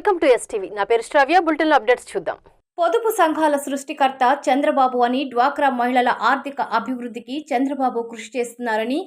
Welcome to STV. నా పేరు శ్రావ్య. Bulletin updates చూద్దాం. పొదుపు సంఘాల సృష్టికర్త చంద్రబాబు అని డ్వాక్రా మహిళల ఆర్థిక అభివృద్ధికి చంద్రబాబు కృషి చేస్తున్నారని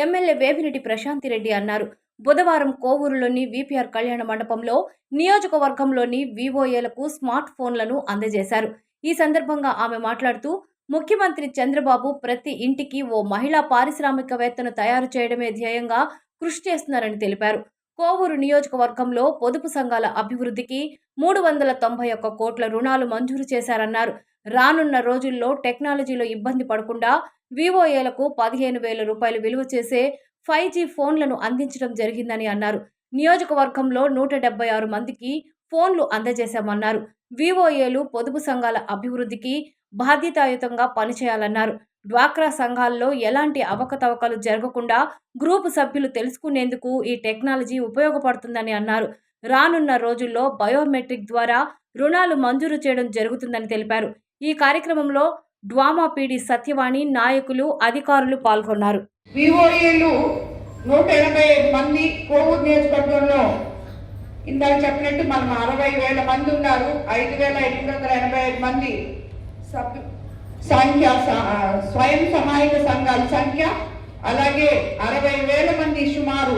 ఎమ్మెల్యే వేమిరెడ్డి ప్రశాంతిరెడ్డి అన్నారు. బుధవారం కోవూరులోని వీపీఆర్ కళ్యాణ మండపంలో నియోజకవర్గంలోని వివోఏలకు స్మార్ట్ ఫోన్లను అందజేశారు. ఈ సందర్భంగా ఆమె మాట్లాడుతూ, ముఖ్యమంత్రి చంద్రబాబు ప్రతి ఇంటికి ఓ మహిళా పారిశ్రామికవేత్తను తయారు చేయడమే ధ్యేయంగా కృషి చేస్తున్నారని తెలిపారు. కోవూరు నియోజకవర్గంలో పొదుపు సంఘాల అభివృద్ధికి 391 కోట్ల రుణాలు మంజూరు చేశారన్నారు. రానున్న రోజుల్లో టెక్నాలజీలో ఇబ్బంది పడకుండా వివోఏలకు 15,000 రూపాయలు విలువ చేసే 5G ఫోన్లను అందించడం జరిగిందని అన్నారు. నియోజకవర్గంలో 176 మందికి ఫోన్లు అందజేశామన్నారు. వివోఏలు పొదుపు సంఘాల అభివృద్ధికి బాధ్యతాయుతంగా పనిచేయాలన్నారు. డ్వాక్రా సంఘాల్లో ఎలాంటి అవకతవకలు జరగకుండా గ్రూపు సభ్యులు తెలుసుకునేందుకు ఈ టెక్నాలజీ ఉపయోగపడుతుందని అన్నారు. రానున్న రోజుల్లో బయోమెట్రిక్ ద్వారా రుణాలు మంజూరు చేయడం జరుగుతుందని తెలిపారు. ఈ కార్యక్రమంలో డ్వామా పీడి సత్యవాణి, నాయకులు, అధికారులు పాల్గొన్నారు. వివోఏలు 185 మంది కోవూరు నియోజకవర్గంలో ఇందాక చెప్పినట్టు మనం 60,000 మంది ఉన్నారు. 5,885 మంది సంఖ్య స్వయం సహాయక సంఘాల సంఖ్య, అలాగే 60,000 మంది సుమారు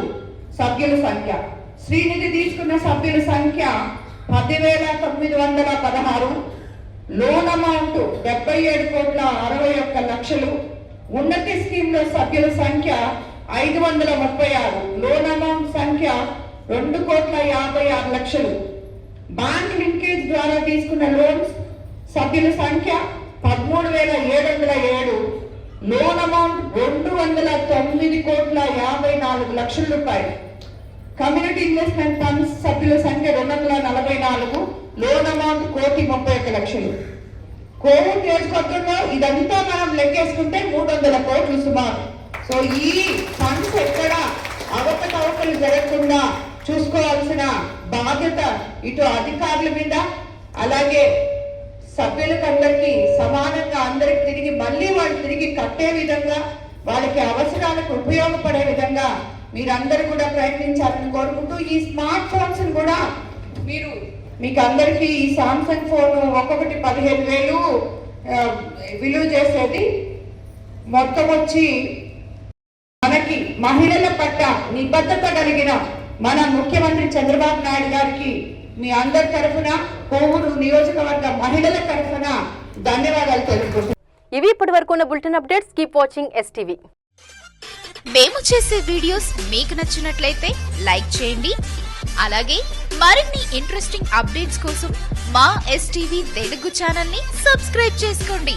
సభ్యుల సంఖ్య. శ్రీనిధి తీసుకున్న సభ్యుల సంఖ్య 10,916, లోన్ అమౌంట్ 77,61,00,000, ఉన్నతి స్కీమ్ లో సభ్యుల సంఖ్య 536, లోన్ అమౌంట్ సంఖ్య 2,56,00,000, బ్యాంక్ లింకేజ్ ద్వారా తీసుకున్న లోన్స్ సభ్యుల సంఖ్య 13,707, లోన్ అమౌంట్ 209,54,00,000 రూపాయలు. కమ్యూనిటీ ఇన్వెస్ట్మెంట్ ఫండ్స్ సభ్యుల సంఖ్య 244, లోన్ అమౌంట్ 1,31,00,000. కోవిడ్ నియోజకవర్గంలో ఇదంతా మనం లెక్కేసుకుంటే 300 కోట్లు సుమారు. సో ఈ ఫండ్స్ ఎక్కడ అవకతవకలు జరగకుండా చూసుకోవాల్సిన బాధ్యత ఇటు అధికారుల మీద, అలాగే సభ్యులకు అందరికీ సమానంగా అందరికి తిరిగి మళ్ళీ వాళ్ళు తిరిగి కట్టే విధంగా, వాళ్ళకి అవసరాలకు ఉపయోగపడే విధంగా మీరందరూ కూడా ప్రయత్నించాలని కోరుకుంటూ, ఈ స్మార్ట్ ఫోన్స్ కూడా మీకు అందరికీ ఈ సామ్సంగ్ ఫోన్ ఒక్కొక్కటి 15,000 విలువ చేసేది. మొత్తం వచ్చి మనకి మహిళల పట్ల నిబద్ధత కలిగిన మన ముఖ్యమంత్రి చంద్రబాబు నాయుడు గారికి మీ అందరి తరఫున, కోవూరు నియోజకవర్గ మహిళల తరఫున ధన్యవాదాలు తెలుపుకుంటున్నాను. ఇవి ఇప్పటి వరకు ఉన్న bulletin updates. Keep watching STV. మేము చేసే వీడియోస్ మీకు నచ్చినట్లయితే లైక్ చేయండి. అలాగే మరిన్ని ఇంట్రెస్టింగ్ అప్డేట్స్ కోసం మా ఎస్టీవీ తెలుగు ఛానల్ ని సబ్స్క్రైబ్ చేసుకోండి.